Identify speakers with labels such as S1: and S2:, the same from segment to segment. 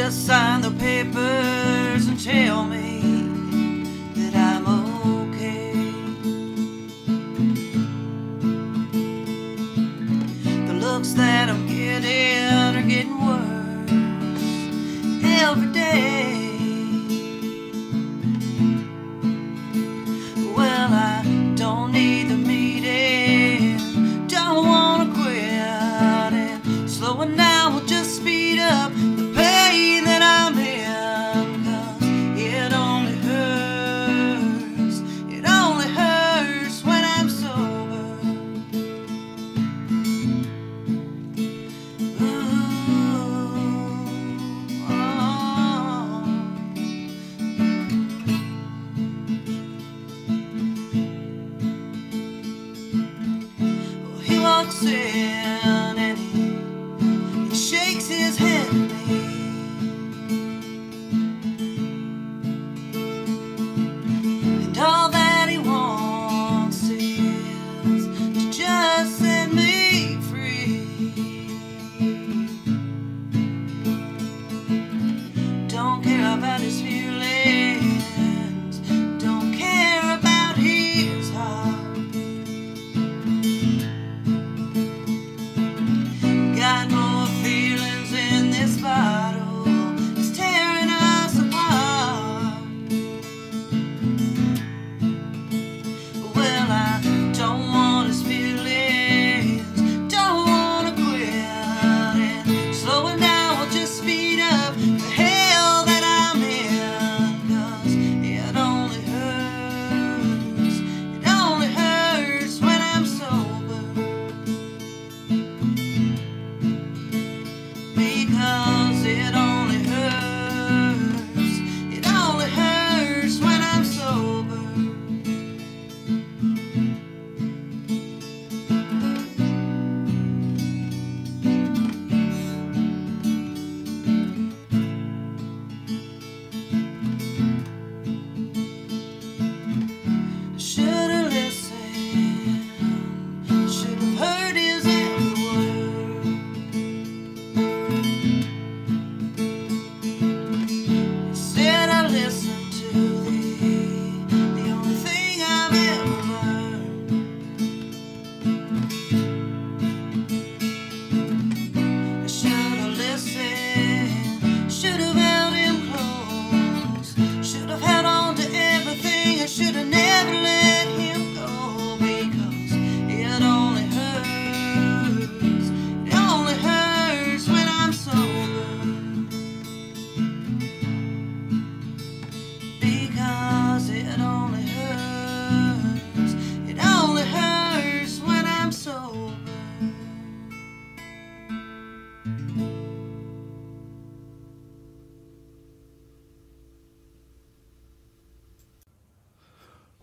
S1: just sign the papers and tell me that I'm okay. The looks that I'm getting are getting worse every day. Well, I don't need the meeting, don't wanna quit, and slowing down will just speed up the pain that I'm in, 'cause it only hurts when I'm sober. He walks in and he shakes his head at me, and all that he wants is to just set me free. Don't care about his feelings, don't care about his heart. Got more feelings in this bottle, it's tearing us apart. Well, I don't want his feelings, don't wanna quit, and slowing down will just speed up the hell that I'm in, 'cause it only hurts when I'm sober. Because it only hurts when I'm sober. Should've listened, should've heard his every word. Said I listened to the only thing I've ever learned. I should've listened, should've held him close, should've held on to everything, I should've never let him go, because it only hurts when I'm sober. Because it only hurts when I'm sober.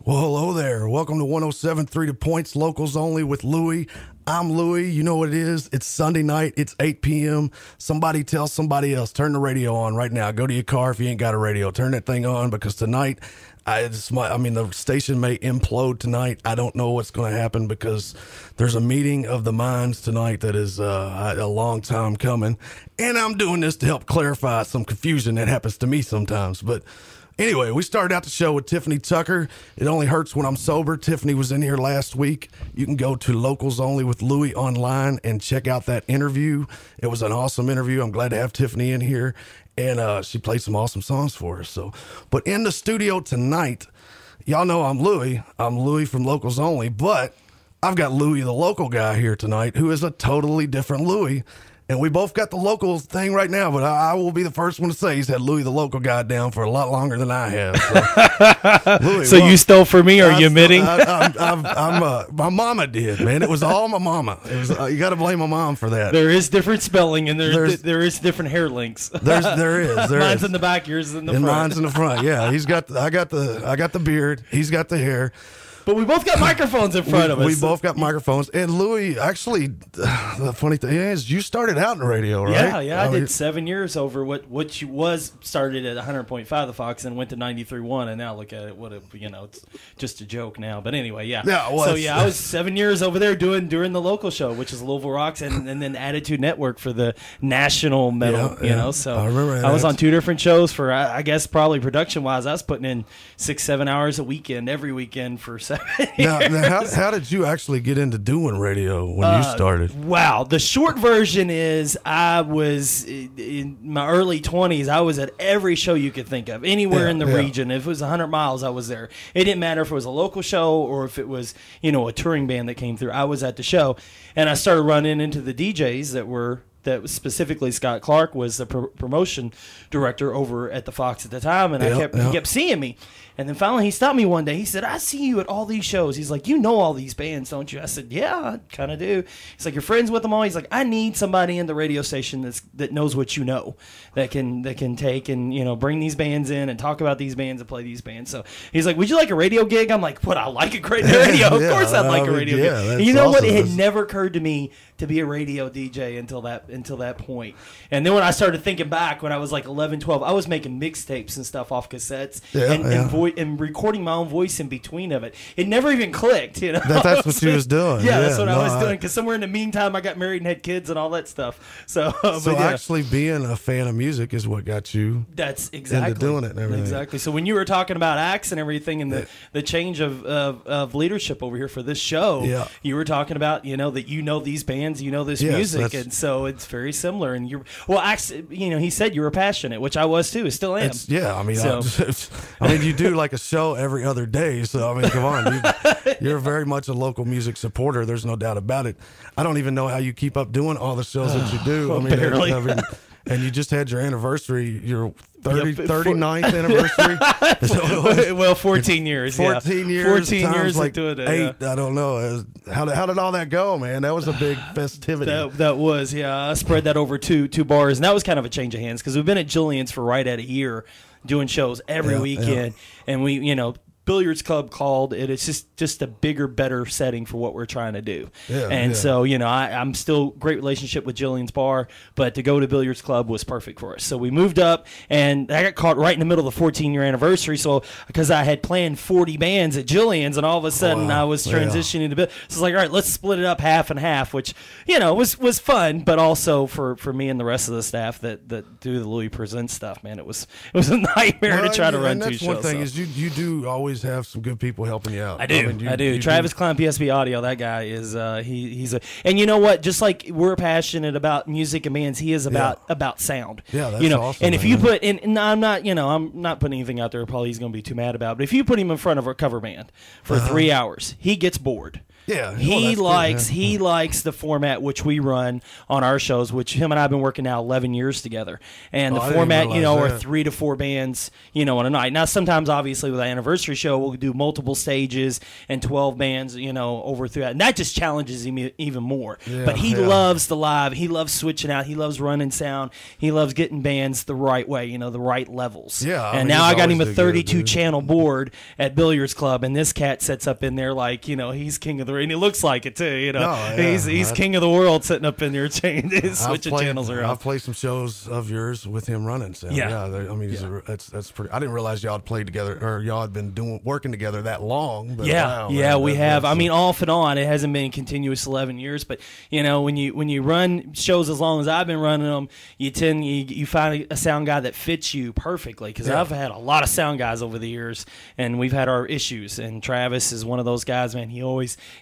S2: Well, hello there. Welcome to 107.3 The Points, locals only with Louie. I'm Louie. You know what it is. It's Sunday night. It's 8 p.m. Somebody tell somebody else, turn the radio on right now. Go to your car if you ain't got a radio. Turn that thing on, because tonight, the station may implode tonight. I don't know what's going to happen, because there's a meeting of the minds tonight that is a long time coming. And I'm doing this to help clarify some confusion that happens to me sometimes. But anyway, we started out the show with Tiffany Tucker. It only hurts when I'm sober. Tiffany was in here last week. You can go to Locals Only with Louie online and check out that interview. It was an awesome interview. I'm glad to have Tiffany in here, and she played some awesome songs for us. But in the studio tonight, y'all know I'm Louie. I'm Louie from Locals Only, but I've got Louie, the local guy, here tonight, who is a totally different Louie. And we both got the local thing right now, but I will be the first one to say he's had Louie, the local guy, down for a lot longer than I have. So, Louie,
S3: so you stole for me? Are you admitting?
S2: My mama did, man. It was all my mama. It was you got to blame my mom for that.
S3: There is different spelling, and there is different hair links.
S2: There is.
S3: Mine's in the back, yours is in the front.
S2: Mine's in the front. Yeah, I got the beard. He's got the hair.
S3: But we both got microphones in front of us.
S2: We both got microphones. And Louie, actually, the funny thing is, you started out in radio, right?
S3: Yeah. I did 7 years over what was started at 100.5 the Fox and went to 93.1, and now look at it. It's just a joke now. But anyway, yeah. I was 7 years over there during the local show, which is Louisville Rocks, and then Attitude Network for the national metal. So
S2: I remember
S3: I was on 2 different shows for, I guess, probably production wise, I was putting in 6-7 hours a weekend every weekend for 7 years.
S2: Now, how did you actually get into doing radio when you started?
S3: Wow. The short version is I was in my early 20s. I was at every show you could think of, anywhere in the region. If it was 100 miles, I was there. It didn't matter if it was a local show or if it was, a touring band that came through. I was at the show, and I started running into the DJs that was specifically Scott Clark was the promotion director over at the Fox at the time, and he kept seeing me. And then finally he stopped me one day. He said, I see you at all these shows. He's like, you know all these bands, don't you? I said, yeah, I kind of do. He's like, you're friends with them all? He's like, I need somebody in the radio station that knows what you know, that can take and, bring these bands in and talk about these bands and play these bands. So he's like, would you like a radio gig? I'm like, what, I like a great radio? Of course I'd like a radio gig. And you know what? It had never occurred to me to be a radio DJ until that point. And then when I started thinking back, when I was like 11, 12, I was making mixtapes and stuff off cassettes and recording my own voice in between of it. It never even clicked,
S2: That's what she was doing.
S3: Yeah, that's what I was doing. Because somewhere in the meantime, I got married and had kids and all that stuff. So
S2: actually being a fan of music is what got you
S3: that's exactly
S2: into doing it and everything.
S3: Exactly. So when you were talking about acts and everything and the change of leadership over here for this show, you were talking about, that these bands, this music. And so it's very similar. And he said you were passionate, which I was too. I still am.
S2: You do like a show every other day. So, come on. You're very much a local music supporter. There's no doubt about it. I don't even know how you keep up doing all the shows that you do.
S3: Barely.
S2: And you just had your anniversary, your 39th anniversary.
S3: Well, 14 years.
S2: 14 years.
S3: 14 years
S2: like
S3: into it.
S2: 8. I don't know. How did all that go, man? That was a big festivity.
S3: That was, I spread that over two bars, and that was kind of a change of hands because we've been at Jillian's for right at a year doing shows every weekend. And we, Billiards Club called it. It's just a bigger, better setting for what we're trying to do. So, I'm still great relationship with Jillian's Bar, but to go to Billiards Club was perfect for us. So we moved up, and I got caught right in the middle of the 14-year anniversary. So because I had planned 40 bands at Jillian's, and all of a sudden I was transitioning to Billiards. So it's like, all right, let's split it up half and half, which was fun, but also for me and the rest of the staff that do the Louie Presents stuff, man, it was a nightmare to try to run 2 shows.
S2: One thing is you do always have some good people helping you out.
S3: I do. Travis Klein, PSB Audio, that guy is he's a, and you know what? Just like we're passionate about music and bands, he is about sound.
S2: Yeah, that's awesome.
S3: And if you put in, I'm not putting anything out there. Probably he's going to be too mad about. But if you put him in front of a cover band for 3 hours, he gets bored.
S2: Yeah,
S3: he likes the format which we run on our shows, which him and I have been working now 11 years together. And the format, are 3 to 4 bands, on a night. Now, sometimes, obviously, with the anniversary show, we'll do multiple stages and 12 bands, over through that. And that just challenges him even more. But he loves the live. He loves switching out. He loves running sound. He loves getting bands the right way, the right levels.
S2: Yeah.
S3: And now I got him a 32-channel board at Billiards Club, and this cat sets up in there like, he's king of the and he looks like it too. He's king of the world sitting up in there, switching channels around.
S2: I've played some shows of yours with him running. So that's pretty. I didn't realize y'all had played together or y'all had been working together that long. But
S3: we have. Off and on. It hasn't been continuous 11 years, but when you run shows as long as I've been running them, you find a sound guy that fits you perfectly. Because I've had a lot of sound guys over the years, and we've had our issues. And Travis is one of those guys, man.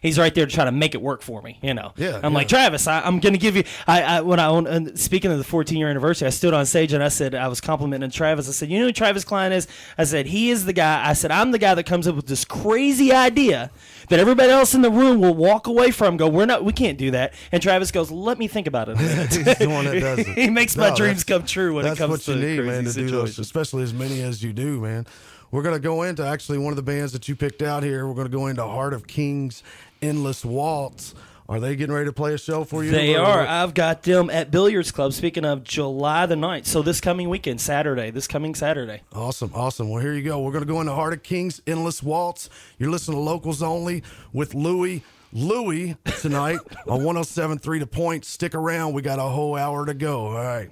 S3: He's right there to try to make it work for me, I'm like, Travis, I'm going to give you, speaking of the 14-year anniversary, I stood on stage and I said, I was complimenting Travis. I said, you know who Travis Klein is? I said, he is the guy. I said, I'm the guy that comes up with this crazy idea that everybody else in the room will walk away from, we can't do that. And Travis goes, let me think about it a minute.
S2: He's the one that does it.
S3: He makes my dreams come true when it comes to
S2: That's what you need, man, to
S3: situations.
S2: do those, especially as many as you do, man. We're going to go into actually one of the bands that you picked out here. We're going to go into Heart of Kings, Endless Waltz. Are they getting ready to play a show for you?
S3: They are. I've got them at Billiards Club, speaking of July the 9th. So this coming weekend, this coming Saturday.
S2: Awesome. Well, here you go. We're going to go into Heart of Kings, Endless Waltz. You're listening to Locals Only with Louie tonight on 107.3 The Point. Stick around. We got a whole hour to go. All right.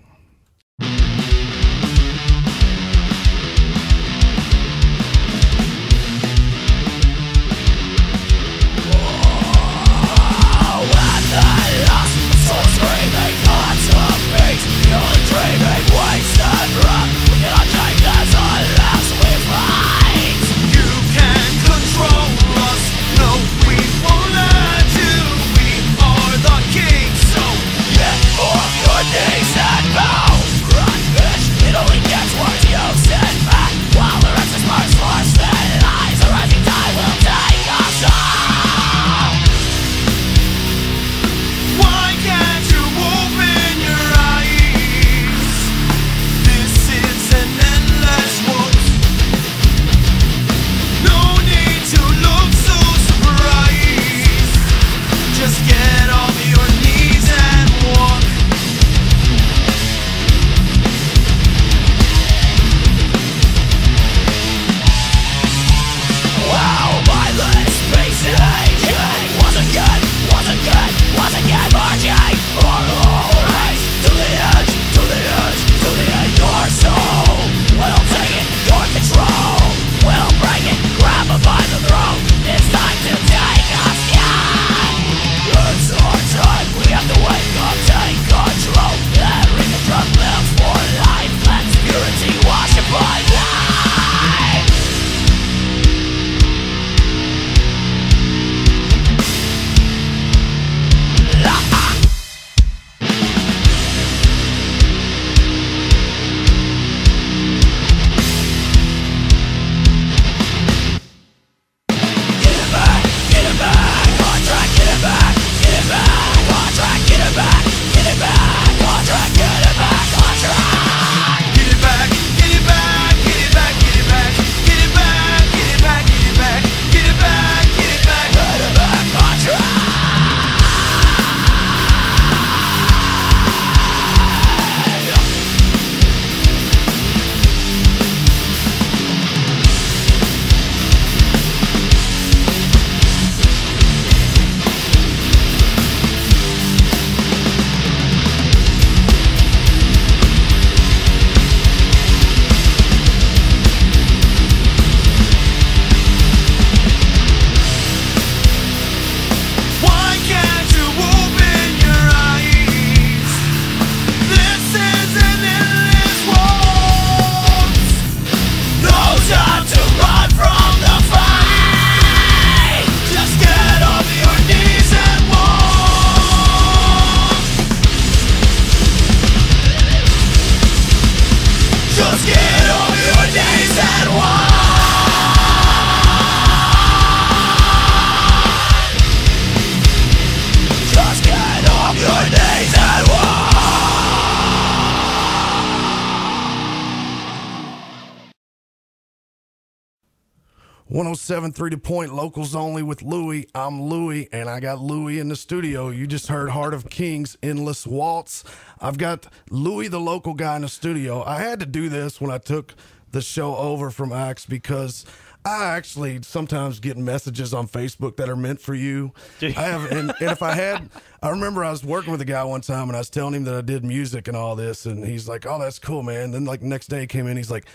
S2: .3 The Point, Locals Only with Louie. I'm Louie, and I got Louie in the studio. You just heard Heart of Kings, Endless Waltz. I've got Louie, the local guy, in the studio. I had to do this when I took the show over from Axe because I actually sometimes get messages on Facebook that are meant for you. I have, and if I remember I was working with a guy one time, and I was telling him that I did music and all this, and he's like, "Oh, that's cool, man." Then like the next day he came in, he's like,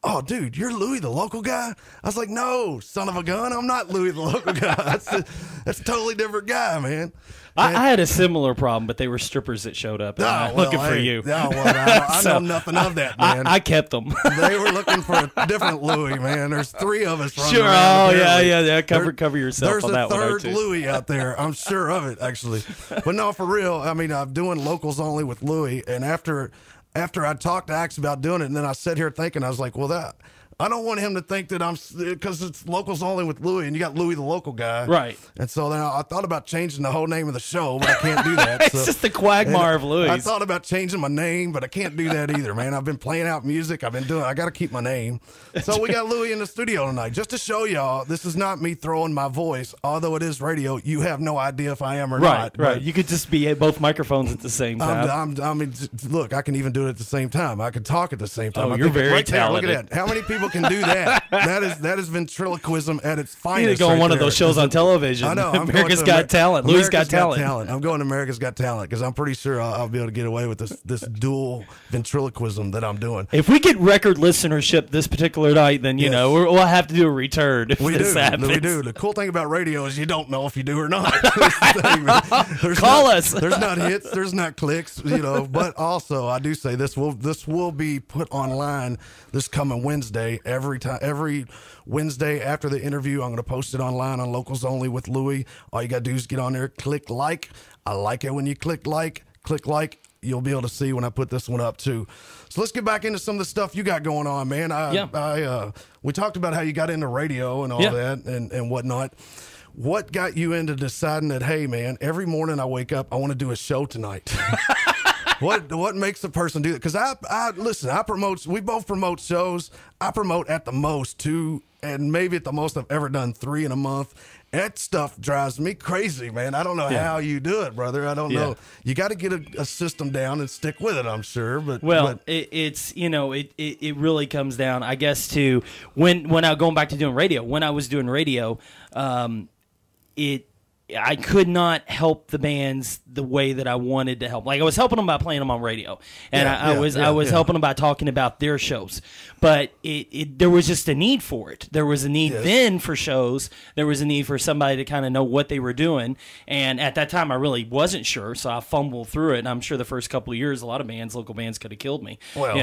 S2: "Oh, dude, you're Louie, the local guy?" I was like, "No, son of a gun, I'm not Louie, the local guy. That's a totally different guy, man."
S3: I had a similar problem, but they were strippers that showed up looking for you.
S2: No, I know nothing of that, man.
S3: I kept them.
S2: They were looking for a different Louie, man. There's three of us running
S3: sure.
S2: around.
S3: Oh, yeah. Cover yourself
S2: there's
S3: on that one.
S2: There's a third Louie out there. I'm sure of it, actually. But no, for real, I mean, I'm doing Locals Only with Louie, and after I talked to Axe about doing it, and then I sat here thinking, I was like, well, I don't want him to think that I'm, because it's locals only with Louie, and you got Louie the local guy.
S3: Right.
S2: And so then I thought about changing the whole name of the show, but I can't do that.
S3: It's just the quagmire of Louie.
S2: I thought about changing my name, but I can't do that either, man. I've been playing out music. I got to keep my name. So we got Louie in the studio tonight just to show y'all this is not me throwing my voice. Although it is radio, you have no idea if I am or not.
S3: Right. You could just be at both microphones at the same time.
S2: I mean, look, I can even do it at the same time. I can talk at the same time.
S3: Oh, you're very talented.
S2: Look at that. How many people can do that? That is ventriloquism at its finest.
S3: You need to go on one of those shows on television.
S2: I know.
S3: America's Got Talent. Louie's Got Talent.
S2: I'm going to America's Got Talent because I'm pretty sure I'll be able to get away with this dual ventriloquism that I'm doing.
S3: If we get record listenership this particular night, then, we'll have to do a return if this happens.
S2: We do. The cool thing about radio is you don't know if you do or not.
S3: Call us.
S2: There's not hits. There's not clicks. But also I do say this will be put online this coming Wednesday. Every Wednesday after the interview, I'm going to post it online on Locals Only with Louie. All you got to do is get on there, click like. I like it when you click like. You'll be able to see when I put this one up too. So let's get back into some of the stuff you got going on, man. We talked about how you got into radio and all that and whatnot. What got you into deciding that, hey, man, every morning I wake up, I want to do a show tonight? What makes a person do that? Because we both promote shows. I promote at the most 2, and maybe at the most I've ever done 3 in a month. That stuff drives me crazy, man. I don't know how you do it, brother. I don't know. You got to get a system down and stick with it, I'm sure. But it really comes down, I guess, to when I going back to doing radio. When I was doing radio, I could not help the bands the way that I wanted to help. Like, I was helping them by playing them on radio, and I was helping them by talking about their shows. But there was just a need for it. There was a need then for shows. There was a need for somebody to kind of know what they were doing. And at that time, I really wasn't sure, so I fumbled through it. And I'm sure the first couple of years, a lot of local bands could have killed me. Well,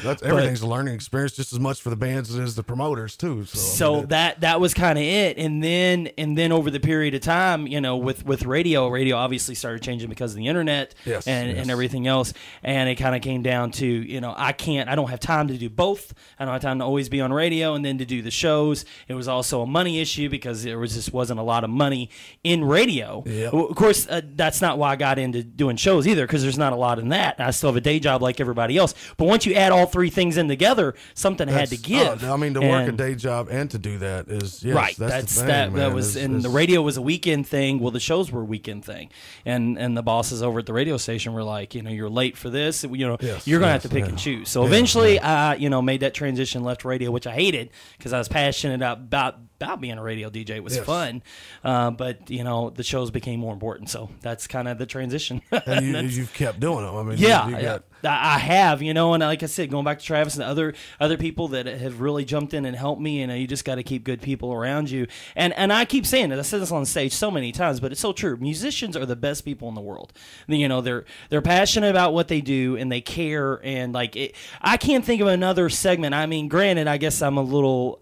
S2: that's everything's a learning experience just as much for the bands as it is the promoters too. So that was kind of it. And then over the period of time, with radio obviously started changing because of the internet and everything else. And it kind of came down to, I don't have time to do both. I don't have time to always be on radio and then to do the shows. It was also a money issue because there wasn't a lot of money in radio. Yep. Of course, that's not why I got into doing shows either, because there's not a lot in that. I still have a day job like everybody else. But once you add all 3 things in together, something had to give. To work a day job and to do that is
S3: right.
S2: That's the thing,
S3: that was, the radio was a weekend thing. Well, the shows were a weekend thing, and the bosses over at the radio station were like, you're late for this. You're going to have to pick and choose. So eventually, I made that transition, left radio, which I hated because I was passionate about being a radio DJ. It was fun, but the shows became more important. So that's kind of the transition.
S2: And you've kept doing them. I mean,
S3: I have, and like I said, going back to Travis and other people that have really jumped in and helped me. You just got to keep good people around you. And I keep saying it. I said this on stage so many times, but it's so true. Musicians are the best people in the world. They're passionate about what they do and they care. And I can't think of another segment. I mean, granted, I guess I'm a little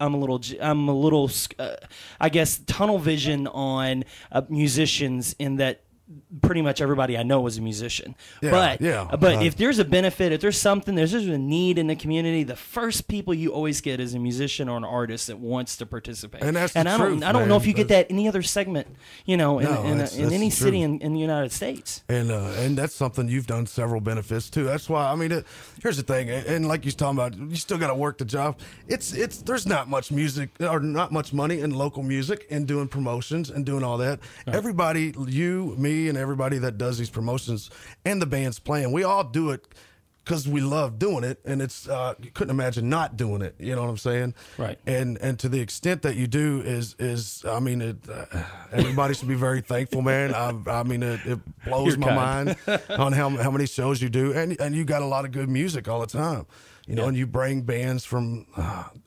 S3: I guess tunnel vision on musicians in that pretty much everybody I know is a musician. But if there's a benefit, if there's something, there's a need in the community, the first people you always get is a musician or an artist that wants to participate.
S2: And that's
S3: I don't know if you get that any other segment, in any city in the United States.
S2: And that's something you've done several benefits too. That's why, here's the thing, and like you're talking about, you still got to work the job. There's not much music or not much money in local music and doing promotions and doing all that. Right. Everybody, you, me, and everybody that does these promotions and the bands playing, we all do it because we love doing it, and it's you couldn't imagine not doing it. You know what I'm saying?
S3: Right.
S2: And to the extent that you do is everybody should be very thankful, man. It blows my mind on how many shows you do, and you got a lot of good music all the time. And you bring bands from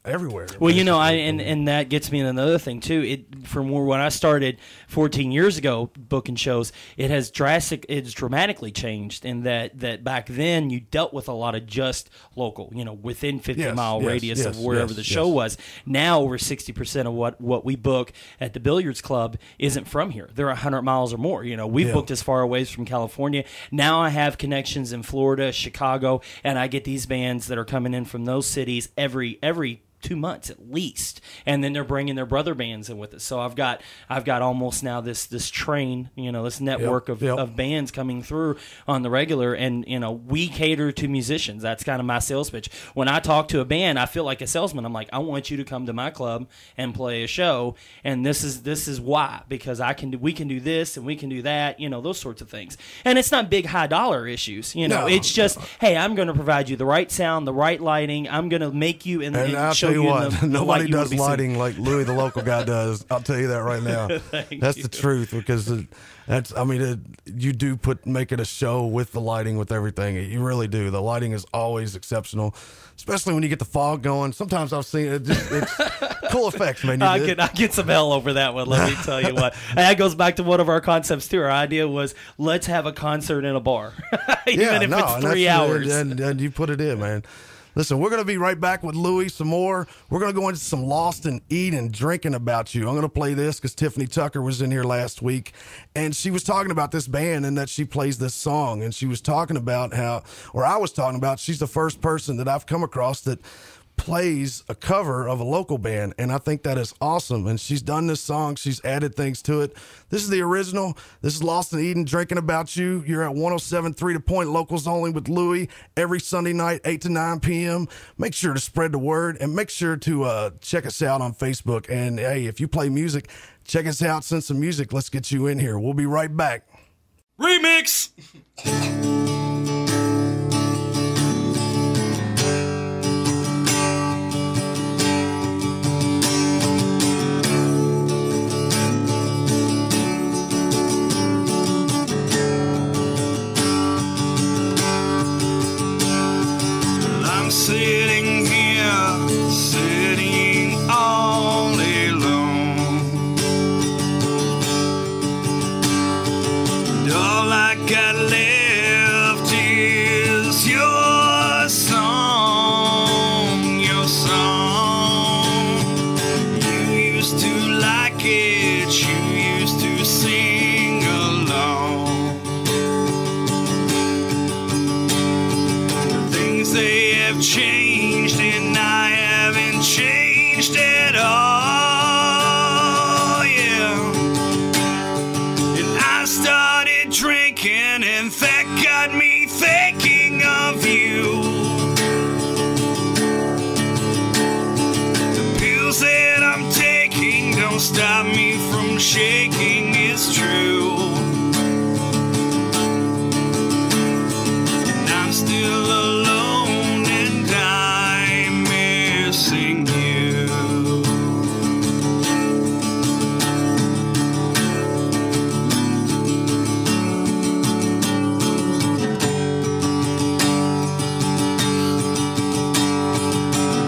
S2: everywhere.
S3: Well, and that gets me in another thing too. From when I started 14 years ago booking shows, it's dramatically changed in that back then you dealt with a lot of just local, within 50-mile radius of wherever the show was. Now over 60% of what we book at the billiards club isn't from here. They're 100 miles or more. We've booked as far away from California. Now I have connections in Florida, Chicago, and I get these bands that are coming in from those cities every 2 months at least, and then they're bringing their brother bands in with us. So I've got almost now this train, this network of bands coming through on the regular, and we cater to musicians. That's kind of my sales pitch. When I talk to a band, I feel like a salesman. I'm like, I want you to come to my club and play a show, and this is why, because we can do this and we can do that, those sorts of things. And it's not big high dollar issues, it's just, hey, I'm going to provide you the right sound, the right lighting. I'm going to make you and
S2: I'll
S3: show
S2: tell you what,
S3: the
S2: nobody does
S3: light
S2: lighting like Louie, the local guy, does. I'll tell you that right now. That's the truth, because you do make it a show with the lighting, with everything. You really do. The lighting is always exceptional, especially when you get the fog going. Sometimes I've seen it. It's cool effects, man.
S3: I get some hell over that one. Let me tell you what. And that goes back to one of our concepts too. Our idea was, let's have a concert in a bar, even if it's 3 hours.
S2: And you put it in, man. Listen, we're going to be right back with Louie some more. We're going to go into some Lost and Eating, Drinking About You. I'm going to play this because Tiffany Tucker was in here last week, and she was talking about this band and that she plays this song. And she was talking about she's the first person that I've come across that plays a cover of a local band, and I think that is awesome. And she's done this song, she's added things to it. This is the original. This is Lost and Eden, Drinking About You. You're at 107.3 The Point, locals only, with Louie, every Sunday night, 8 to 9 p.m. Make sure to spread the word, and make sure to check us out on Facebook. And hey, if you play music, check us out, send some music, let's get you in here. We'll be right back.
S1: Remix! Sitting here, sitting all alone, and all I got left is your song, your song. You used to like it, you used to sing along. The things they have changed, and I haven't changed at all, yeah. And I started drinking, and that got me thinking of you. The pills that I'm taking don't stop me from shaking, it's true. And I'm still alone, missing you.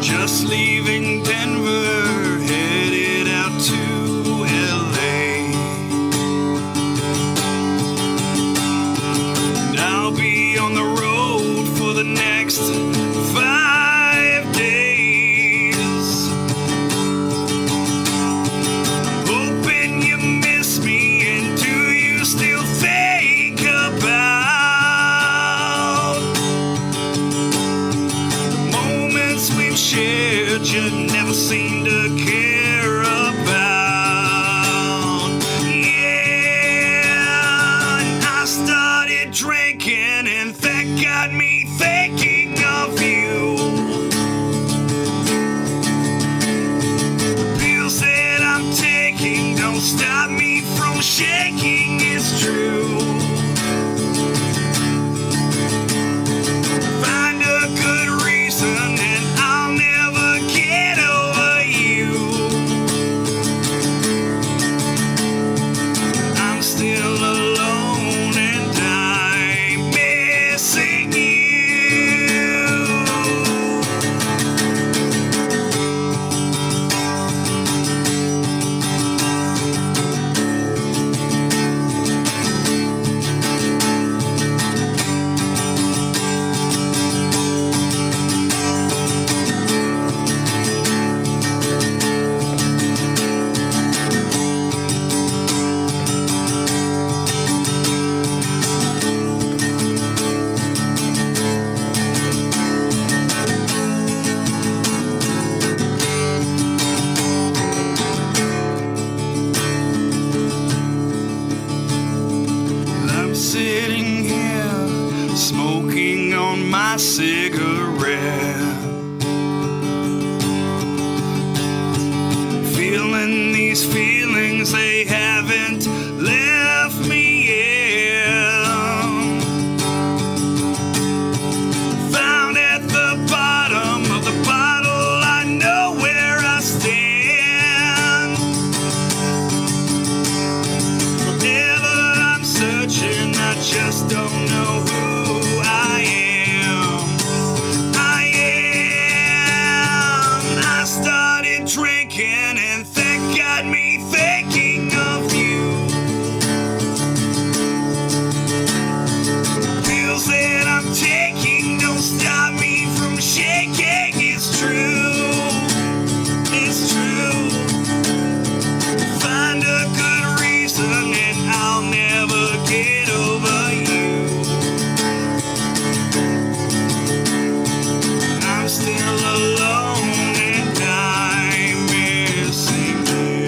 S1: Just leaving Denver, headed out to LA. And I'll be on the road for the next 5 days. Hoping you miss me, and do you still think about the moments we've shared you never seem to care about? Yeah, and I started drinking, and that got me thinking of you. The pills that I'm taking don't stop me from shaking, it's true. Find a good reason, and I'll never get over you. I'm still alone, and I'm missing you. smoking on my cigarette. Feeling these feelings, they haven't left me yet. Found at the bottom of the bottle, I know where I stand. Whenever I'm searching, I just don't know who I am. I started drinking, and that got me thinking of you. Pills that I'm taking don't stop me from shaking. It's true, it's true. Find a good reason and I'll never get over you. I'm still alone and I'm missing you.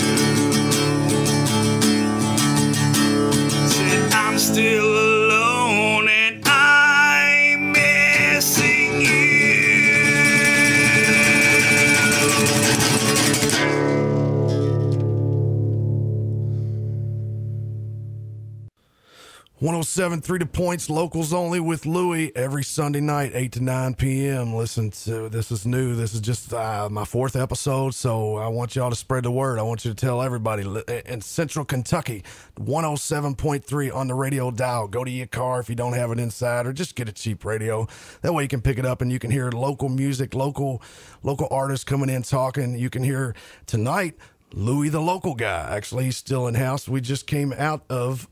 S1: Said I'm still alone and I'm missing you.
S2: 107.3 The Points, locals only with Louie every Sunday night, 8 to 9 p.m. Listen to, this is new. This is just my fourth episode, so I want y'all to spread the word. I want you to tell everybody in Central Kentucky, 107.3 on the radio dial. Go to your car if you don't have it inside, or just get a cheap radio. That way you can pick it up and you can hear local music, local artists coming in talking. You can hear tonight Louie, the local guy. Actually, he's still in house. We just came out of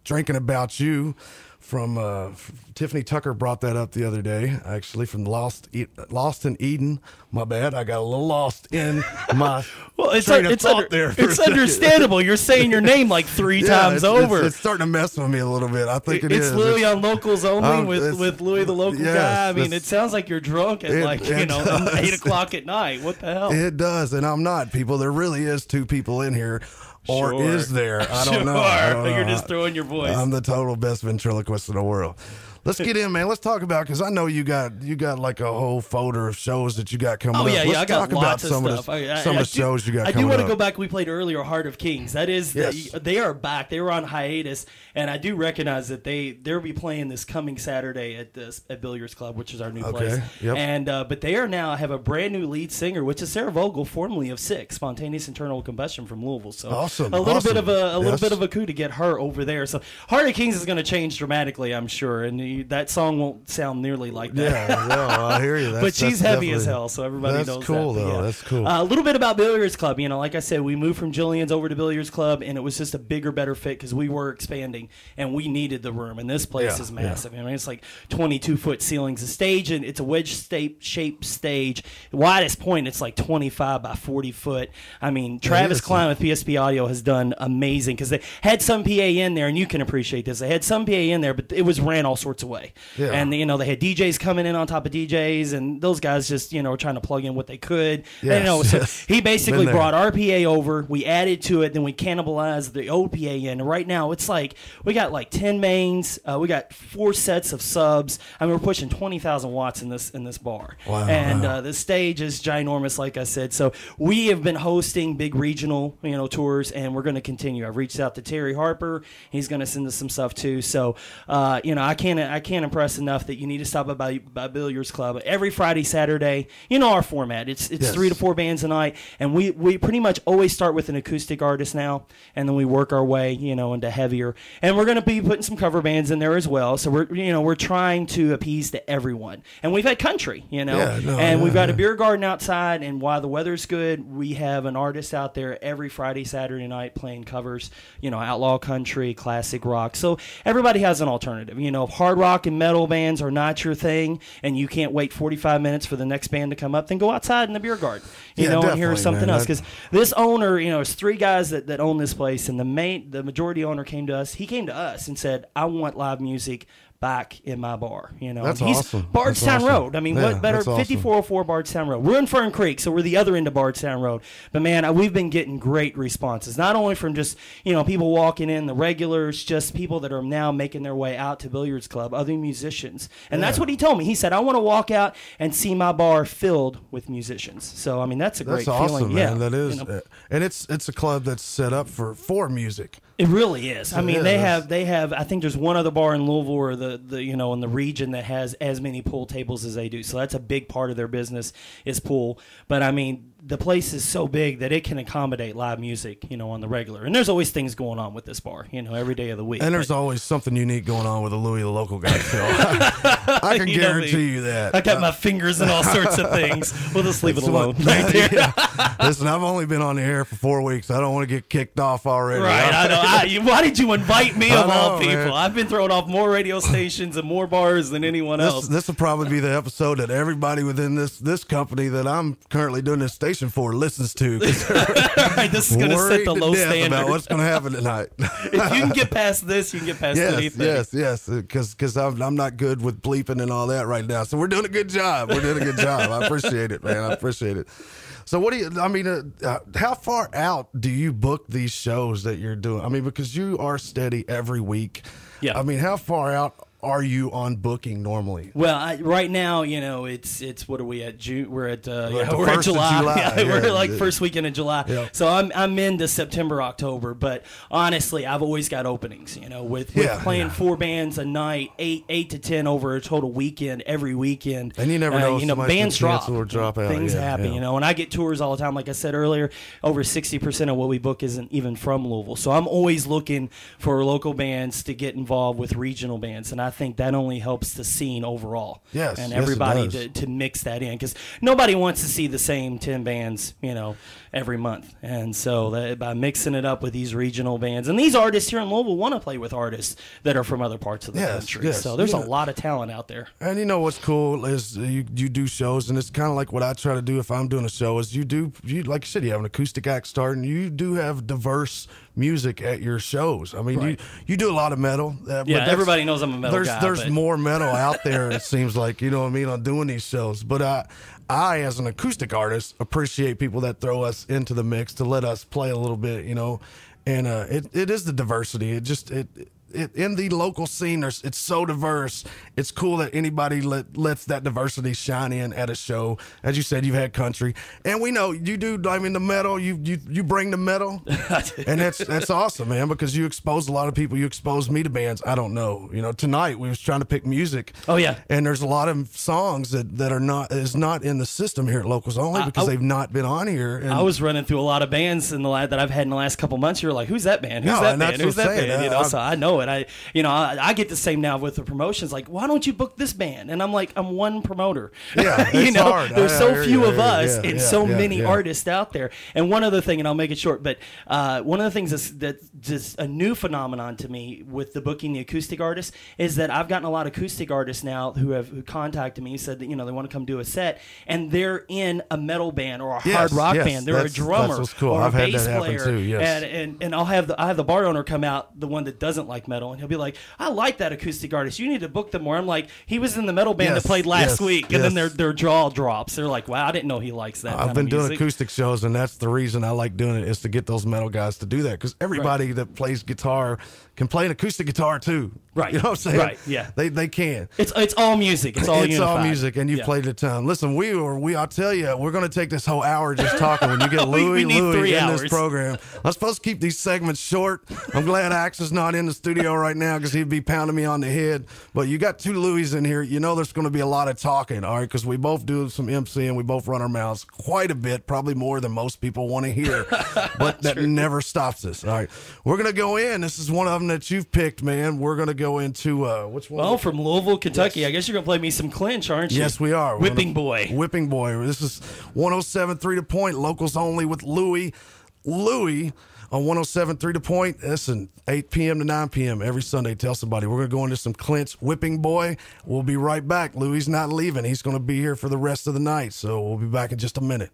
S2: Drinking About You from Tiffany Tucker brought that up the other day, actually, from Lost in Eden. My bad. I got a little lost in my train of thought there.
S3: It's understandable. You're saying your name like three times over.
S2: It's starting to mess with me a little bit. I think
S3: it's Louie on Locals Only with Louie the local guy. I mean, it sounds like you're drunk at 8 o'clock at night. What the hell?
S2: It does, and I'm not, people. There really is two people in here. Or
S3: sure.
S2: Is there? I don't know.
S3: You're just throwing your voice.
S2: I'm the total best ventriloquist in the world. Let's get in, man. Let's talk about, because I know you got like a whole folder of shows that you got coming up.
S3: Let's
S2: I got lots of stuff. Some of the shows you got coming up.
S3: I do want to go back. We played earlier, Heart of Kings. That is, they are back. They were on hiatus, and I do recognize that they'll be playing this coming Saturday at Billiards Club, which is our new place.
S2: Yep.
S3: And but they are now have a brand new lead singer, which is Sarah Vogel, formerly of Six, Spontaneous Internal Combustion from Louisville. So
S2: awesome.
S3: A little bit of a coup to get her over there. So Heart of Kings is going to change dramatically, I'm sure, and that song won't sound nearly like that.
S2: Yeah, no, I hear you.
S3: But she's heavy as hell, so everybody knows that.
S2: That's cool, though.
S3: Yeah.
S2: That's cool.
S3: A little bit about Billiards Club. Like I said, we moved from Jillian's over to Billiards Club, and it was just a bigger, better fit because we were expanding, and we needed the room. And this place is massive. I mean, it's like 22-foot ceilings. The stage, and it's a wedge-shaped stage. The widest point, it's like 25 by 40 foot. I mean, Travis Klein with PSP Audio has done amazing because they had some PA in there, and you can appreciate this. They had some PA in there, but it was ran all sorts of way. Yeah. And they had DJs coming in on top of DJs, and those guys just were trying to plug in what they could.
S2: Yes,
S3: so he basically brought our PA over. We added to it, then we cannibalized the old PA in. And right now it's like we got like 10 mains. We got 4 sets of subs. I mean, we're pushing 20,000 watts in this bar.
S2: Wow,
S3: and the stage is ginormous, like I said. So we have been hosting big regional tours, and we're going to continue. I've reached out to Terry Harper. He's going to send us some stuff too. So I can't impress enough that you need to stop by Billiards Club every Friday, Saturday. Our format. It's 3 to 4 bands a night, and we pretty much always start with an acoustic artist now, and then we work our way into heavier. And we're going to be putting some cover bands in there as well. So we're trying to appease to everyone. And we've had country, we've got a beer garden outside, and while the weather's good, we have an artist out there every Friday, Saturday night playing covers, outlaw country, classic rock. So everybody has an alternative. If hard rock and metal bands are not your thing, and you can't wait 45 minutes for the next band to come up, then go outside in the beer garden, and hear something else. Because this owner, it's 3 guys that own this place, and the majority owner came to us. He came to us and said, I want live music back in my bar. You know,
S2: That's
S3: he's
S2: awesome.
S3: Bardstown
S2: That's awesome.
S3: Road. I mean,
S2: Yeah,
S3: what better?
S2: that's awesome.
S3: 5404 Bardstown Road. We're in Fern Creek, so we're the other end of Bardstown Road. But man, we've been getting great responses, not only from just people walking in, the regulars, just people that are now making their way out to Billiards Club, other musicians, and that's what he told me. He said, "I want to walk out and see my bar filled with musicians." So I mean, that's a great
S2: awesome,
S3: feeling.
S2: man.
S3: Yeah,
S2: That is, and it's a club that's set up for music.
S3: It really is. I mean,
S2: Yeah,
S3: they have. I think there's one other bar in Louisville or the in the region that has as many pool tables as they do. So that's a big part of their business is pool. But I mean, the place is so big that it can accommodate live music, on the regular. And there's always things going on with this bar, every day of the week.
S2: And there's always something unique going on with the Louie, the local guy show. I can guarantee you that.
S3: I got my fingers in all sorts of things. We'll just leave it alone. Right there.
S2: Yeah. Listen, I've only been on the air for 4 weeks. I don't want to get kicked off already.
S3: Right, I know. Why did you invite me of all people?
S2: Man.
S3: I've been thrown off more radio stations and more bars than anyone else.
S2: This will probably be the episode that everybody within this company that I'm currently doing this station for listens to.
S3: All right, this is going to set the low standard.
S2: About what's going to happen tonight.
S3: If you can get past this, you can get past anything.
S2: Yes, because I'm not good with bleeping and all that right now. So we're doing a good job. I appreciate it, man. I appreciate it. So how far out do you book these shows that you're doing? I mean, because you are steady every week.
S3: Yeah.
S2: I mean, how far out are you on booking normally?
S3: Well, right now, it's what are we at? June? We're at
S2: We're at
S3: we're at July.
S2: Yeah,
S3: we're like first weekend of July.
S2: Yeah.
S3: So I'm into September, October. But honestly, I've always got openings. With playing 4 bands a night, 8 to 10 over a total weekend every weekend.
S2: And you never know.
S3: Bands drop
S2: or drop out.
S3: Things happen. And I get tours all the time. Like I said earlier, over 60% of what we book isn't even from Louisville. So I'm always looking for local bands to get involved with regional bands, and I think that only helps the scene overall.
S2: Yes,
S3: and
S2: yes,
S3: everybody
S2: it does.
S3: to mix that in, because nobody wants to see the same 10 bands, every month. And so by mixing it up with these regional bands, and these artists here in Louisville want to play with artists that are from other parts of the country.
S2: Yes.
S3: So there's a lot of talent out there.
S2: And what's cool is you do shows, and it's kind of like what I try to do if I'm doing a show is you like you said, you have an acoustic act starting. You do have diverse music at your shows. I mean, you do a lot of metal. But
S3: everybody knows I'm a metal guy.
S2: There's more metal out there, it seems like, on doing these shows. But I, as an acoustic artist, appreciate people that throw us into the mix to let us play a little bit, and it is the diversity. In the local scene, it's so diverse. It's cool that anybody lets that diversity shine in at a show. As you said, you've had country, and we know you do. I mean, the metal, you bring the metal, and that's awesome, man. Because you expose a lot of people. You expose me to bands I don't know. Tonight we was trying to pick music.
S3: Oh yeah,
S2: and there's a lot of songs that are not in the system here at Locals Only because they've not been on here. And
S3: I was running through a lot of bands that I've had in the last couple months. You're like, who's that band? Who's that band? Who's that band? So I know it. I get the same now with the promotions. Like, why don't you book this band? And I'm like, I'm one promoter.
S2: Yeah, it's hard.
S3: There's so few of us
S2: and
S3: and so many artists out there. And one other thing, and I'll make it short, but one of the things that's just a new phenomenon to me with the booking the acoustic artists is that I've gotten a lot of acoustic artists now who contacted me, said that they want to come do a set, and they're in a metal band or a hard rock band. They're a drummer
S2: that's what's cool.
S3: or
S2: I've
S3: a
S2: had
S3: bass
S2: that happen
S3: player,
S2: too. Yes.
S3: and I have the bar owner come out, the one that doesn't like metal, and he'll be like, I like that acoustic artist. You need to book them more. I'm like, he was in the metal band that played last week, and then their jaw drops. They're like, wow, I didn't know he likes that.
S2: I've been doing acoustic shows, and that's the reason I like doing it, is to get those metal guys to do that, because everybody that plays guitar can play an acoustic guitar too.
S3: Right.
S2: You know what I'm saying?
S3: Right. Yeah.
S2: They can.
S3: It's all music. It's all unified.
S2: All music, and you've played a ton. Listen, I'll tell you, we're going to take this whole hour just talking. When you get Louie in this program, I'm supposed to keep these segments short. I'm glad Axe is not in the studio right now, because he'd be pounding me on the head. But you got 2 Louies in here. There's going to be a lot of talking, all right? Because we both do some MCing. We both run our mouths quite a bit, probably more than most people want to hear. But that never stops us. All right, we're going to go in. This is one of them that you've picked, man. We're going to go into which one?
S3: Well, from Louisville, Kentucky. I guess you're going to play me some Klinch, aren't you?
S2: Yes, we are.
S3: Whipping Boy.
S2: Whipping Boy. This is 107.3 The Point, Locals Only with Louie. Louie on 107.3 The Point. Listen, 8 p.m. to 9 p.m. every Sunday. Tell somebody. We're going to go into some Klinch, Whipping Boy. We'll be right back. Louie's not leaving. He's going to be here for the rest of the night. So we'll be back in just a minute.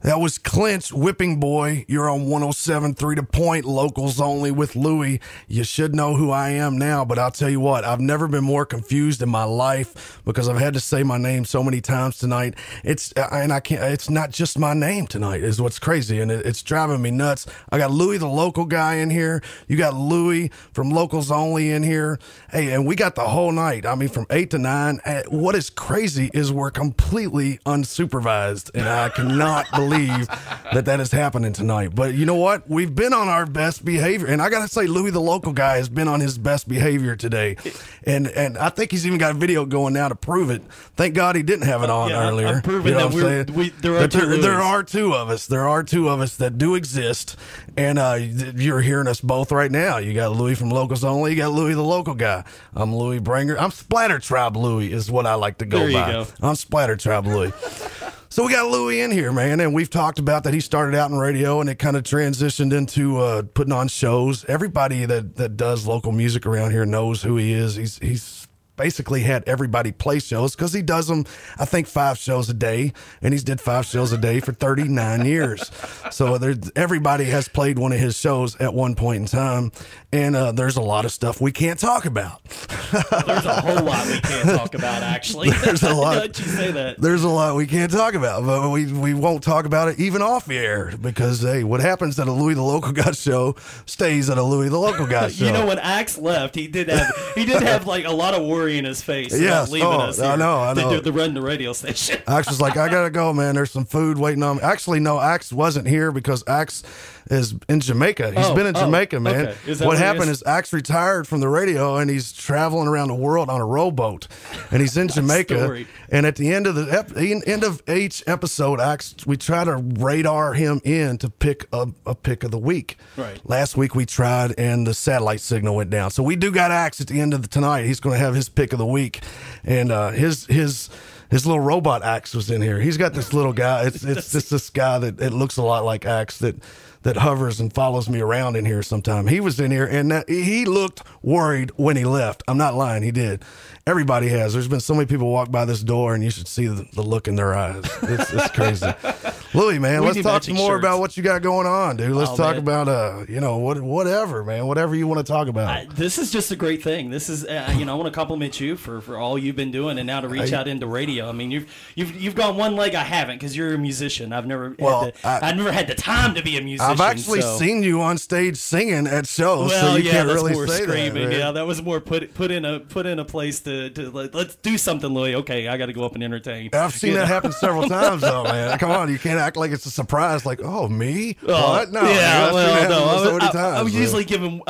S2: That was Klinch, Whipping Boy. You're on 107.3 The Point, locals only with Louie. You should know who I am now, but I'll tell you what, I've never been more confused in my life because I've had to say my name so many times tonight. It's not just my name tonight is what's crazy, and it's driving me nuts. I got Louie, the local guy, in here. You got Louie from Locals Only in here. Hey, and we got the whole night. I mean, from 8 to 9. What is crazy is we're completely unsupervised, and I cannot believe that is happening tonight. But you know what? We've been on our best behavior, and I gotta say, Louie, the local guy, has been on his best behavior today, and I think he's even got a video going now to prove it. Thank God he didn't have it on earlier.
S3: I'm proving
S2: there are two of us. There are two of us that do exist, and you're hearing us both right now. You got Louie from Locals Only. You got Louie, the local guy. I'm Louie Branger. I'm Splatter Tribe Louie is what I like to go by.
S3: There you go.
S2: I'm Splatter Tribe Louie. So we got Louie in here, man, and we've talked about that he started out in radio and it kind of transitioned into putting on shows. Everybody that does local music around here knows who he is. He's basically had everybody play shows because he does them, I think, 5 shows a day, and he's did 5 shows a day for 39 years. So everybody has played one of his shows at one point in time, and there's a lot of stuff we can't talk about.
S3: There's a whole lot we can't talk about, actually.
S2: There's a lot.
S3: Let you say that.
S2: There's a lot we can't talk about, but we won't talk about it even off the air because, hey, what happens at a Louie the Local Guy show stays at a Louie the Local Guy show.
S3: You know, when Axe left, he did have like a lot of worry in his face about leaving us here.
S2: I know.
S3: To run the radio station.
S2: Axe was like, I gotta go, man. There's some food waiting on me. Actually, no, Axe wasn't here because Axe is in Jamaica. He's been in Jamaica, man.
S3: Okay.
S2: What happened is Axe retired from the radio and he's traveling around the world on a rowboat, and he's in Jamaica. And at the end of each episode, Axe, we try to radar him in to pick a pick of the week.
S3: Right.
S2: Last week we tried, and the satellite signal went down. So we do got Axe at the end of tonight. He's going to have his pick of the week, and his little robot Axe was in here. He's got this little guy. It's just this guy that it looks a lot like Axe that hovers and follows me around in here sometime. He was in here, and he looked worried when he left. I'm not lying. He did. Everybody has. There's been so many people walk by this door, and you should see the look in their eyes. It's crazy. Louie, man, let's talk some more about what you got going on, dude. Let's talk about, whatever, man, whatever you want to talk about.
S3: This is just a great thing. This is, I want to compliment you for all you've been doing, and now to reach out into radio. I mean, you've gone one leg I haven't, because you're a musician. I've never had the time to be a musician.
S2: I've actually seen you on stage singing at shows, so you can't really say
S3: screaming.
S2: that.
S3: Yeah, that was more put in a place to let's do something, Louie. Okay, I got to go up and entertain.
S2: I've seen that happen several times, though, man. Come on, you can't act like it's a surprise. Like, oh, me? What? No.
S3: Yeah,
S2: I
S3: was usually given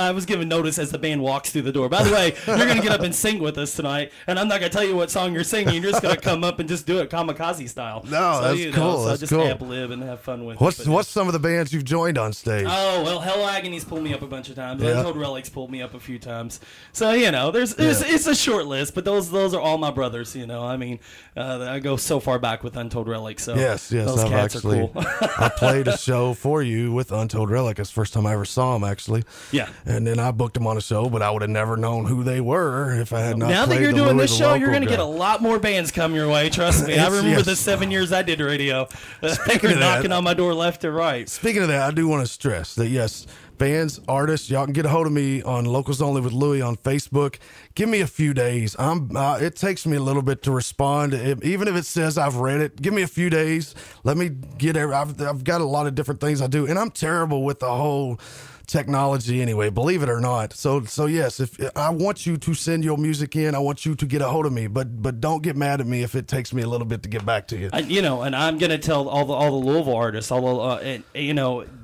S3: notice as the band walks through the door. By the way, you're going to get up and sing with us tonight, and I'm not going to tell you what song you're singing. You're just going to come up and just do it kamikaze style.
S2: No, that's cool.
S3: So just ad-lib and have fun with
S2: it. What's some of the bands you've joined on stage?
S3: Oh, well, Hell Agony's pulled me up a bunch of times. Untold Relic's pulled me up a few times. So, it's a short list, but those are all my brothers, I mean, I go so far back with Untold Relic, so
S2: yes,
S3: those cats are cool.
S2: I played a show for you with Untold Relic. It's the first time I ever saw them, actually.
S3: Yeah.
S2: And then I booked them on a show, but I would have never known who they were if I had not
S3: Now
S2: played
S3: that you're doing this show, you're going to
S2: guy.
S3: get a lot more bands come your way, trust me. I remember the 7 years I did radio. Speaking knocking on my door left and right.
S2: Speaking of that, I do want to stress that, yes, bands, artists, y'all can get a hold of me on Locals Only with Louie on Facebook. Give me a few days. It takes me a little bit to respond. Even if it says I've read it, give me a few days. Let me get it. I've got a lot of different things I do, and I'm terrible with the whole technology anyway, believe it or not. So yes, if I want you to send your music in, I want you to get a hold of me, but don't get mad at me if it takes me a little bit to get back to you.
S3: And I'm gonna tell all the Louisville artists,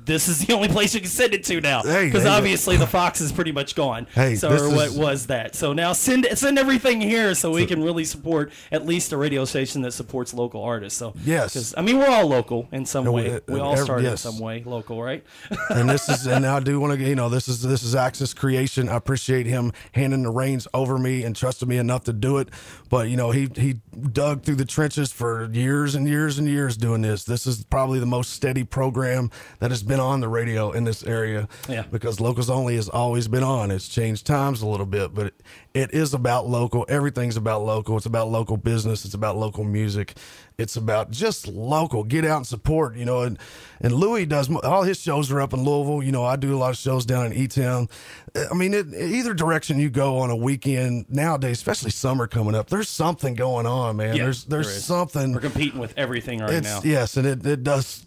S3: this is the only place you can send it to now, because obviously the Fox is pretty much gone. What was that? So now send everything here so we can really support at least a radio station that supports local artists. So
S2: yes,
S3: because we're all local in some way. We all started in some way local, right?
S2: And I do want to, this is Axe's creation. I appreciate him handing the reins over me and trusting me enough to do it. But he dug through the trenches for years and years and years doing this. This is probably the most steady program that has been on the radio in this area.
S3: Yeah.
S2: Because Locals Only has always been on. It's changed times a little bit, but It is about local. Everything's about local. It's about local business. It's about local music. It's about just local. Get out and support, you know. And Louie does, all his shows are up in Louisville. You know, I do a lot of shows down in E-Town. I mean, either direction you go on a weekend nowadays, especially summer coming up, there's something going on, man.
S3: Yeah,
S2: there's something.
S3: We're competing with everything right now.
S2: Yes, and it does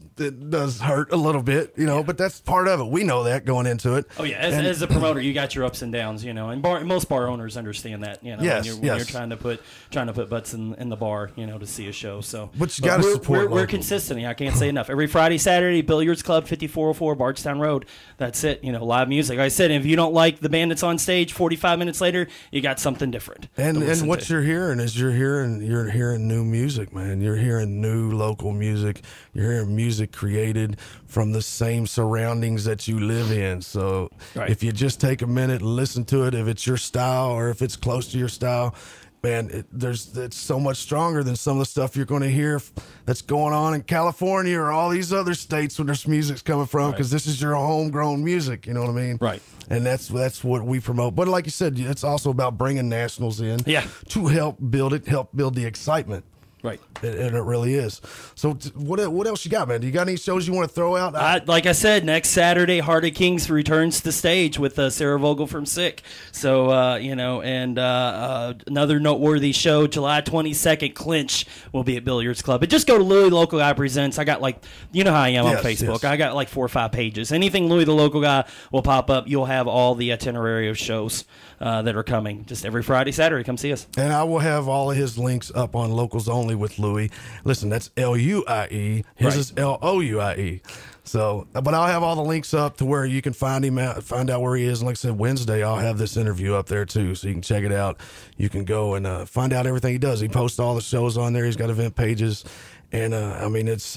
S2: hurt a little bit, you know, but that's part of it. We know that going into it.
S3: Oh yeah, as a promoter, you got your ups and downs, you know, and most bar owners understand that, you know,
S2: yes,
S3: when you're trying to put butts in the bar, you know, to see a show. So,
S2: but you got to support.
S3: We're consistent. I can't say enough. Every Friday, Saturday, Billiards Club, 5404 Bardstown Road. That's it. You know, live music. Like I said, if you don't like the band that's on stage, 45 minutes later, you got something different.
S2: And what you're hearing is you're hearing new music, man. You're hearing new local music. You're hearing music created from the same surroundings that you live in. So if you just take a minute and listen to it, if it's your style or if it's close to your style, man, it's so much stronger than some of the stuff you're going to hear that's going on in California or all these other states where this music's coming from, because this is your homegrown music, you know what I mean?
S3: Right.
S2: And that's what we promote. But like you said, it's also about bringing nationals in to help build the excitement.
S3: Right.
S2: And it really is. So what else you got, man? Do you got any shows you want to throw out?
S3: Like I said, next Saturday, Heart of Kings returns to the stage with Sarah Vogel from Sick. So, you know, and another noteworthy show, July 22nd, Klinch will be at Billiards Club. But just go to Louie Local Guy Presents. I got you know how I am on Facebook. Yes. I got 4 or 5 pages. Anything Louie the Local Guy will pop up. You'll have all the itinerary of shows that are coming. Just every Friday, Saturday, come see us.
S2: And I will have all of his links up on Locals Only with Louie. Listen, that's Luie. His is Louie. So, but I'll have all the links up to where you can find him out, find out where he is. And like I said, Wednesday, I'll have this interview up there too, so you can check it out. You can go and find out everything he does. He posts all the shows on there. He's got event pages. And I mean, it's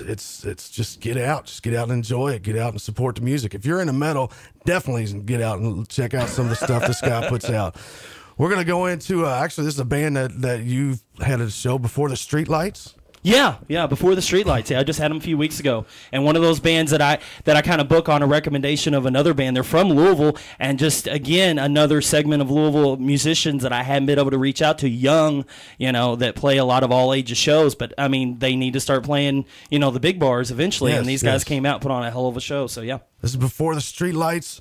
S2: just get out and enjoy it. Get out and support the music. If you're into metal, definitely get out and check out some of the stuff this guy puts out. We're gonna go into actually, this is a band that you've had a show before, the Streetlights.
S3: Yeah, before the Streetlights. Yeah, I just had them a few weeks ago, and one of those bands that I kind of book on a recommendation of another band. They're from Louisville, and just again another segment of Louisville musicians that I hadn't been able to reach out to, young, you know, that play a lot of all ages shows. But I mean, they need to start playing, you know, the big bars eventually. And these guys came out, put on a hell of a show. So yeah,
S2: this is before the Streetlights.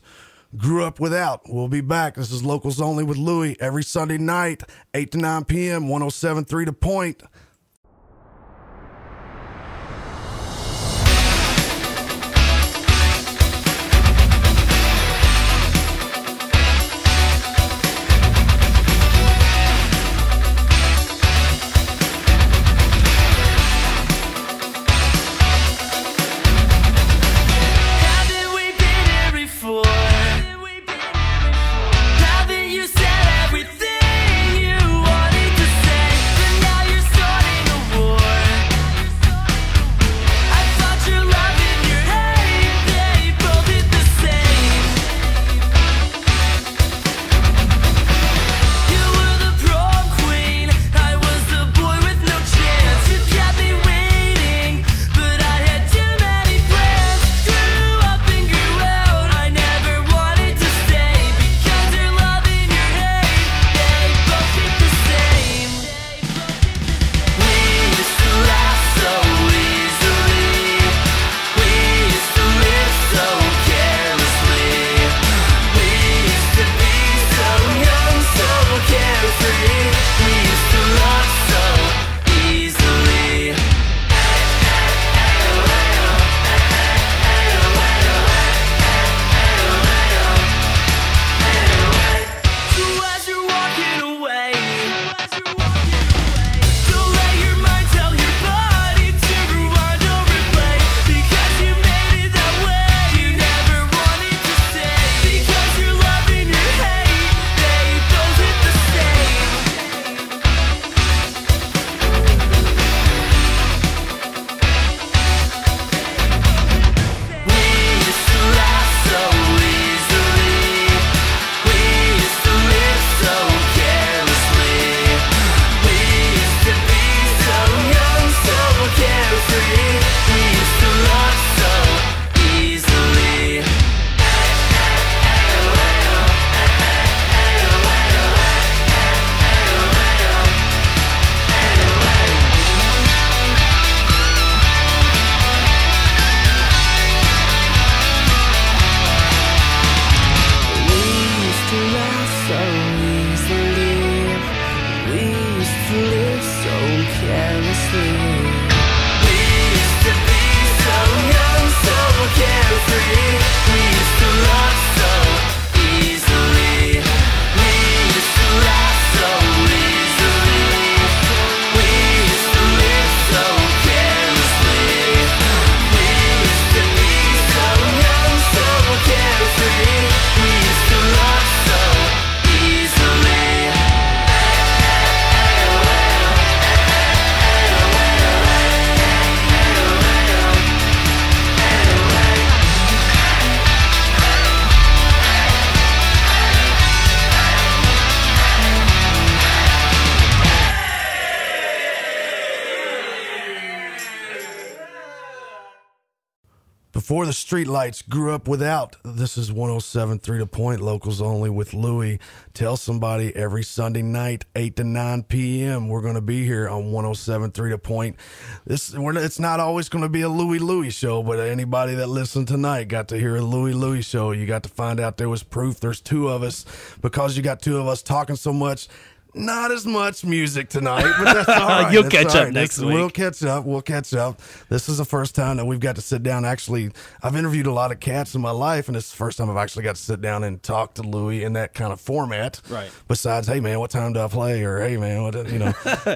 S2: Grew up without. We'll be back. This is Locals Only with Louie every Sunday night, 8 to 9 p.m., 107.3 The Point.
S1: You said everything you wanted to say, but now you're starting
S2: before the Streetlights grew up without. This is 107.3 The Point, locals only with Louie. Tell somebody every Sunday night, 8 to 9 p.m. We're going to be here on 107.3 The Point. It's not always going to be a Louie show, but anybody that listened tonight got to hear a Louie show. You got to find out there was proof. There's two of us. Because you got two of us talking so much, not as much music tonight, but that's all right.
S3: You'll catch up next week.
S2: We'll catch up. This is the first time that we've got to sit down. Actually, I've interviewed a lot of cats in my life, and it's the first time I've actually got to sit down and talk to Louie in that kind of format.
S3: Right. Besides,
S2: hey, man, what time do I play? Or, hey, man, what,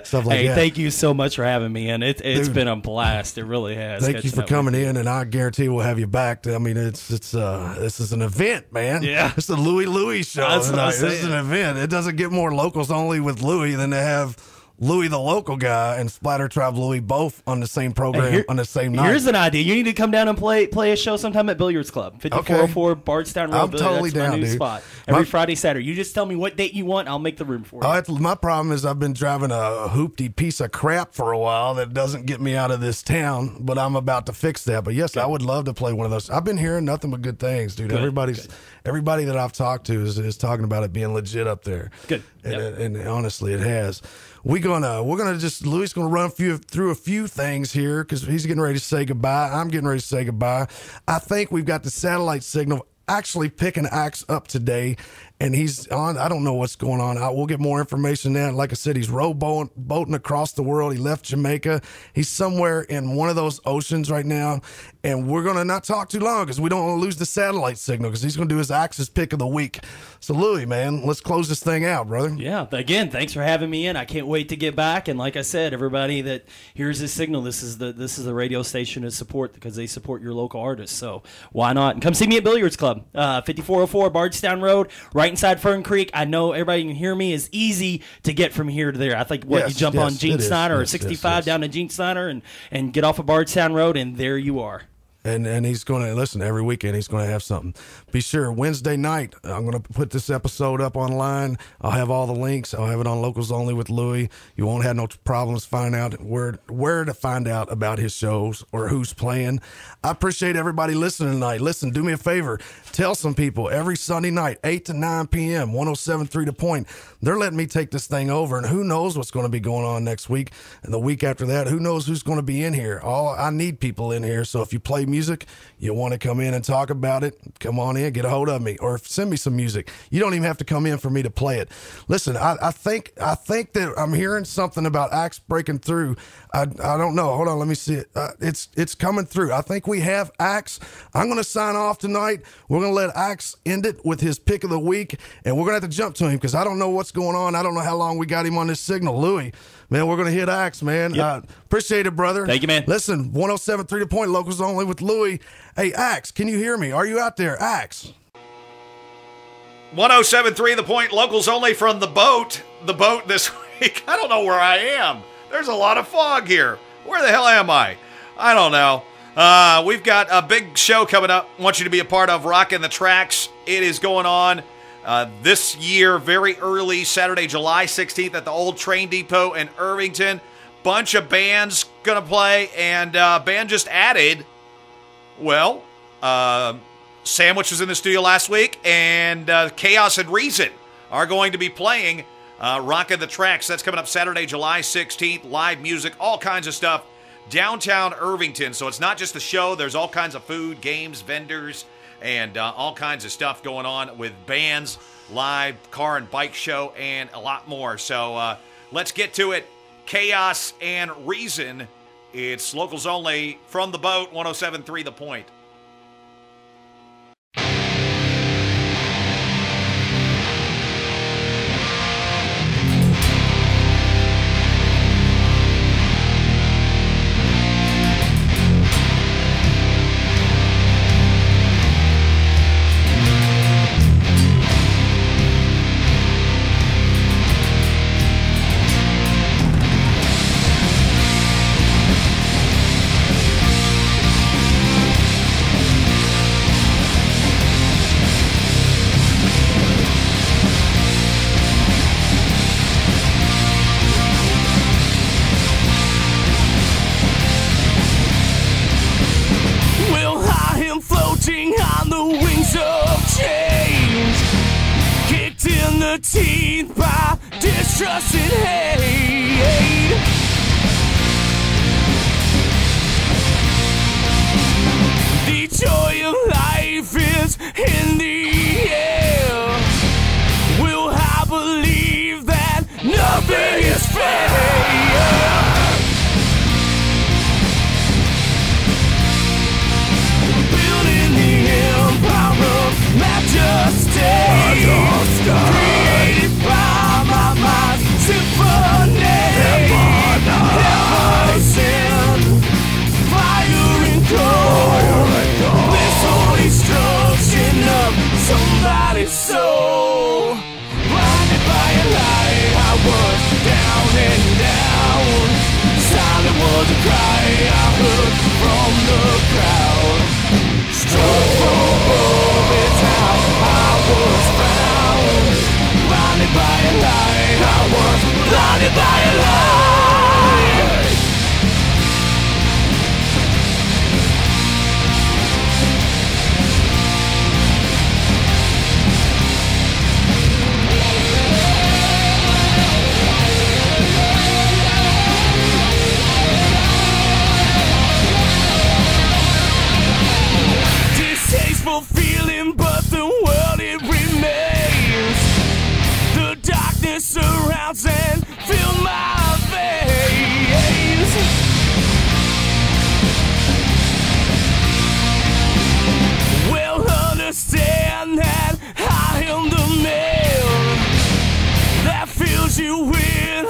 S2: stuff like that.
S3: Thank you so much for having me in. It's been a blast. It really has.
S2: Thank you for coming in, and I guarantee we'll have you back. I mean, this is an event, man.
S3: Yeah.
S2: It's the Louie show.
S3: That's what I'm saying.
S2: This is an event. It doesn't get more locals only with Louie than to have Louie the local guy and Splatter Tribe Louie both on the same program on the same night.
S3: Here's an idea. You need to come down and play a show sometime at Billiards Club, 5404 Bardstown Road.
S2: I'm totally
S3: That's
S2: down,
S3: my new
S2: dude.
S3: spot. Every Friday, Saturday. You just tell me what date you want. I'll make the room for you.
S2: My problem is I've been driving a hoopty piece of crap for a while that doesn't get me out of this town, but I'm about to fix that. But yes, I would love to play one of those. I've been hearing nothing but good things, dude. Everybody that I've talked to is talking about it being legit up there.
S3: Good.
S2: And honestly, it has. We're gonna just Louie's gonna run through a few things here because he's getting ready to say goodbye. I'm getting ready to say goodbye. I think we've got the satellite signal actually picking Axe up today, and he's on. I don't know what's going on. We'll get more information then. Like I said, he's rowboating across the world. He left Jamaica. He's somewhere in one of those oceans right now, and we're gonna not talk too long because we don't want to lose the satellite signal because he's gonna do his Axe's pick of the week. So Louie, man, let's close this thing out, brother.
S3: Yeah. Again, thanks for having me in. I can't wait to get back. And like I said, everybody that hears this signal, this is the radio station to support because they support your local artists. So why not? And come see me at Billiards Club, 5404 Bardstown Road, right inside Fern Creek. I know everybody can hear me. It's easy to get from here to there. I think you jump on Gene Snyder or 65 down to Gene Snyder and get off of Bardstown Road, and there you are.
S2: And he's going to listen every weekend. He's going to have something. Be sure Wednesday night, I'm going to put this episode up online. I'll have all the links. I'll have it on Locals Only with Louie. You won't have no problems finding out where to find out about his shows or who's playing. I appreciate everybody listening tonight. Listen, do me a favor. Tell some people every Sunday night, 8 to 9 p.m., 107.3 The Point. They're letting me take this thing over, and who knows what's going to be going on next week and the week after that. Who knows who's going to be in here? I need people in here, so if you play music, you want to come in and talk about it, come on in, get a hold of me, or send me some music. You don't even have to come in for me to play it. Listen, I think that I'm hearing something about Axe breaking through. I don't know. Hold on, let me see it. It's coming through. I think we have Axe. I'm going to sign off tonight. We're going to let Axe end it with his pick of the week, and we're going to have to jump to him because I don't know what's going on. I don't know how long we got him on this signal. Louie, man, we're going to hit Axe, man.
S3: Yep.
S2: Appreciate it, brother.
S3: Thank you, man.
S2: Listen, 107.3 The Point, Locals Only with Louie. Hey, Axe, can you hear me? Are you out there, Axe?
S4: 107.3 The Point, locals only from the boat. The boat this week. I don't know where I am. There's a lot of fog here. Where the hell am I? I don't know. We've got a big show coming up. I want you to be a part of Rockin' the Tracks. It is going on this year, very early, Saturday, July 16th at the Old Train Depot in Irvington. Bunch of bands going to play, and band just added, Sandwich was in the studio last week, and Chaos and Reason are going to be playing Rockin' the Tracks. That's coming up Saturday, July 16th. Live music, all kinds of stuff. Downtown Irvington. So it's not just the show. There's all kinds of food, games, vendors, and all kinds of stuff going on with bands, live car and bike show, and a lot more. So let's get to it. Chaos and Reason. It's locals only from the boat, 107.3 The Point.
S5: entertained by distrust and hate. The joy of life is in the air. Will I believe that nothing is fair? Building the empire of majesty, created by my mind's symphony. Never sin, fire and cold. This whole destruction of somebody's soul. Blinded by a light, I was down and down. Silent was a cry I heard from the crowd. Struck from above, it's how I was found. Blinded by a light, I was blinded by a light. Distasteful feeling, but the world it remains. The darkness surrounds and fills my veins. Well, understand that I am the man that fills you with